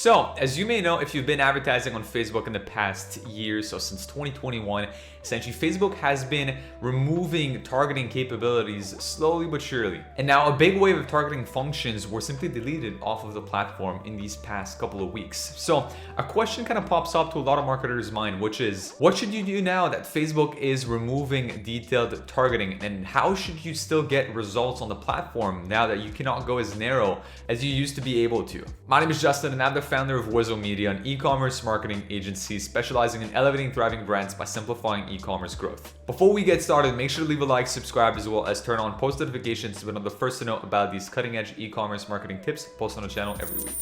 So, as you may know, if you've been advertising on Facebook in the past year, so since 2021, essentially Facebook has been removing targeting capabilities slowly but surely. And now a big wave of targeting functions were simply deleted off of the platform in these past couple of weeks. So a question kind of pops up to a lot of marketers' mind, which is, what should you do now that Facebook is removing detailed targeting? And how should you still get results on the platform now that you cannot go as narrow as you used to be able to? My name is Justin, and I'm the founder of Wizo Media, an e-commerce marketing agency specializing in elevating thriving brands by simplifying e-commerce growth. Before we get started, make sure to leave a like, subscribe, as well as turn on post notifications to be one of the first to know about these cutting-edge e-commerce marketing tips posted on the channel every week.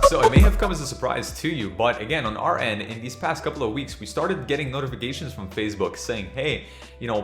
So it may have come as a surprise to you, but again, on our end, in these past couple of weeks, we started getting notifications from Facebook saying, hey,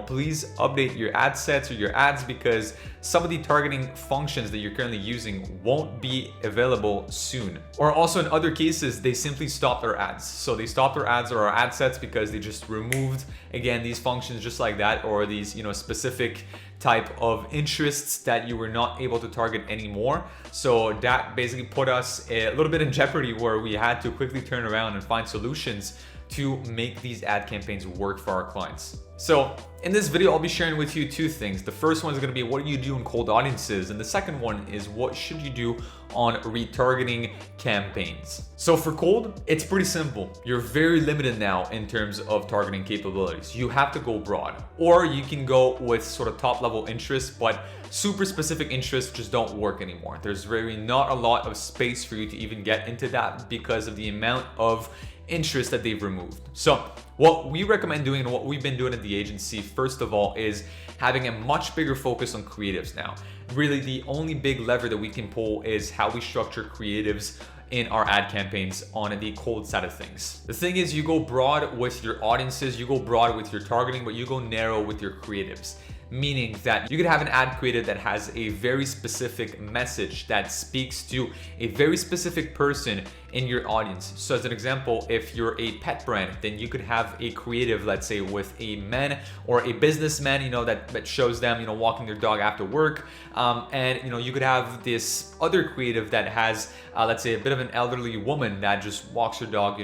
please update your ad sets or your ads because some of the targeting functions that you're currently using won't be available soon. Or also in other cases, they simply stopped our ads. So they stopped our ads or our ad sets because they just removed, again, these functions just like that, or these, specific type of interests that you were not able to target anymore. So that basically put us a little bit in jeopardy where we had to quickly turn around and find solutions to make these ad campaigns work for our clients. So in this video, I'll be sharing with you two things. The first one is going to be what do you do in cold audiences? And the second one is what should you do on retargeting campaigns? So for cold, it's pretty simple. You're very limited now in terms of targeting capabilities. You have to go broad, or you can go with sort of top level interests, but super specific interests just don't work anymore. There's really not a lot of space for you to even get into that because of the amount of interest that they've removed. So what we recommend doing and what we've been doing at the agency, first of all, is having a much bigger focus on creatives now. Really, the only big lever that we can pull is how we structure creatives in our ad campaigns on the cold side of things. The thing is, you go broad with your audiences, you go broad with your targeting, but you go narrow with your creatives. Meaning that you could have an ad creative that has a very specific message that speaks to a very specific person in your audience. So as an example, if you're a pet brand, then you could have a creative, let's say with a man or a businessman, that shows them, walking their dog after work. And you could have this other creative that has, let's say a bit of an elderly woman that just walks her dog,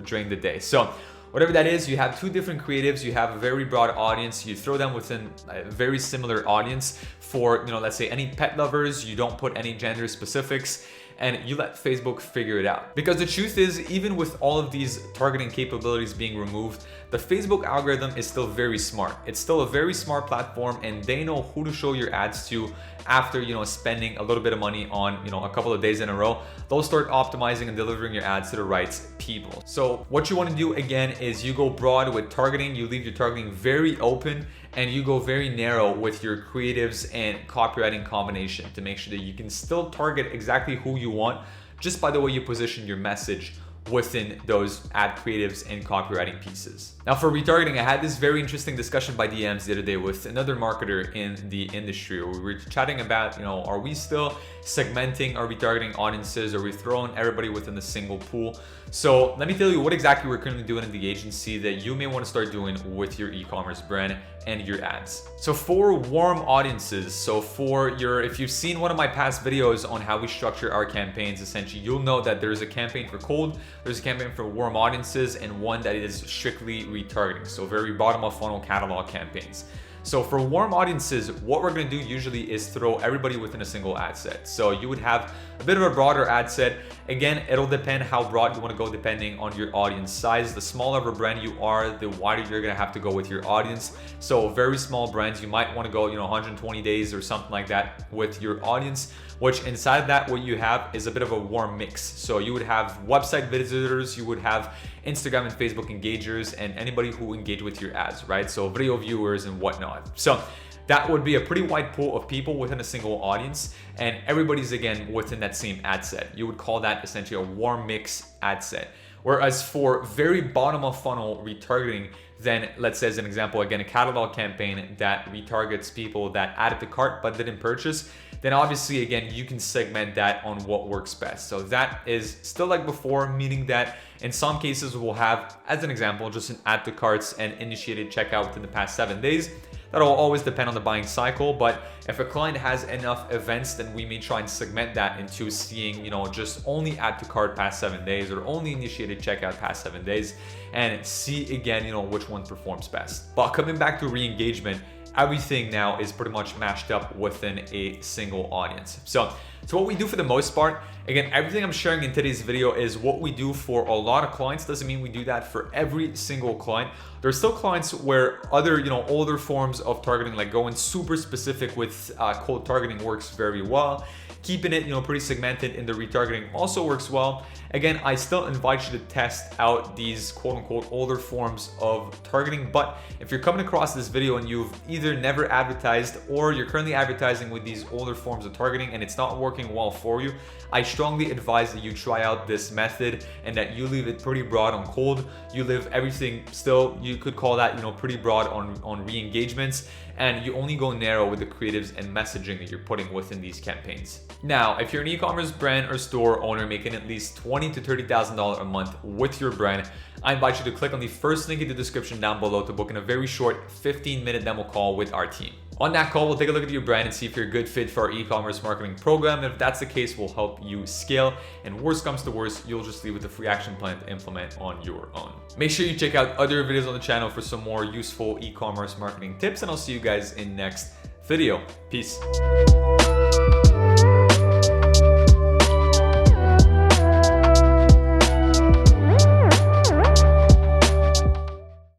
during the day. So whatever that is, you have two different creatives, you have a very broad audience, you throw them within a very similar audience for, let's say any pet lovers, you don't put any gender specifics, and you let Facebook figure it out. Because the truth is, even with all of these targeting capabilities being removed, the Facebook algorithm is still very smart. It's still a very smart platform, and they know who to show your ads to after, spending a little bit of money on, a couple of days in a row. They'll start optimizing and delivering your ads to the right people. So what you want to do again is you go broad with targeting, you leave your targeting very open, and you go very narrow with your creatives and copywriting combination to make sure that you can still target exactly who you want just by the way you position your message within those ad creatives and copywriting pieces. Now for retargeting, I had this very interesting discussion by DMs the other day with another marketer in the industry. We were chatting about, are we still segmenting our retargeting audiences? Are we throwing everybody within a single pool? So let me tell you what exactly we're currently doing in the agency that you may want to start doing with your e-commerce brand and your ads. So for warm audiences, if you've seen one of my past videos on how we structure our campaigns, essentially you'll know that there's a campaign for cold, there's a campaign for warm audiences, and one that is strictly retargeting. So very bottom of funnel catalog campaigns. So for warm audiences, what we're going to do usually is throw everybody within a single ad set. So you would have a bit of a broader ad set. Again, it'll depend how broad you want to go depending on your audience size. The smaller of a brand you are, the wider you're going to have to go with your audience. So very small brands, you might want to go, 120 days or something like that with your audience, which inside that what you have is a bit of a warm mix. So you would have website visitors, you would have Instagram and Facebook engagers, and anybody who engage with your ads, right? So video viewers and whatnot. So that would be a pretty wide pool of people within a single audience, and everybody's again within that same ad set. You would call that essentially a warm mix ad set. Whereas for very bottom of funnel retargeting, then let's say as an example, again, a catalog campaign that retargets people that added to cart but didn't purchase, then obviously, again, you can segment that on what works best. So that is still like before, meaning that in some cases we'll have, as an example, just an add to carts and initiated checkout within the past 7 days. That'll always depend on the buying cycle, but if a client has enough events, then we may try and segment that into seeing, just only add to cart past 7 days or only initiated checkout past 7 days, and see again, which one performs best. But coming back to re-engagement, everything now is pretty much mashed up within a single audience. So what we do for the most part, again, everything I'm sharing in today's video is what we do for a lot of clients. Doesn't mean we do that for every single client. There's still clients where other, older forms of targeting, like going super specific with cold targeting, works very well. Keeping it, pretty segmented in the retargeting also works well. Again, I still invite you to test out these quote unquote older forms of targeting. But if you're coming across this video and you've either never advertised or you're currently advertising with these older forms of targeting and it's not working well for you, I strongly advise that you try out this method and that you leave it pretty broad on cold. You leave everything still, you could call that, pretty broad on re-engagements, and you only go narrow with the creatives and messaging that you're putting within these campaigns. Now, if you're an e-commerce brand or store owner making at least $20,000 to $30,000 a month with your brand, I invite you to click on the first link in the description down below to book in a very short 15-minute demo call with our team. On that call, we'll take a look at your brand and see if you're a good fit for our e-commerce marketing program. And if that's the case, we'll help you scale. And worst comes to worst, you'll just leave with a free action plan to implement on your own. Make sure you check out other videos on the channel for some more useful e-commerce marketing tips. And I'll see you guys in next video. Peace.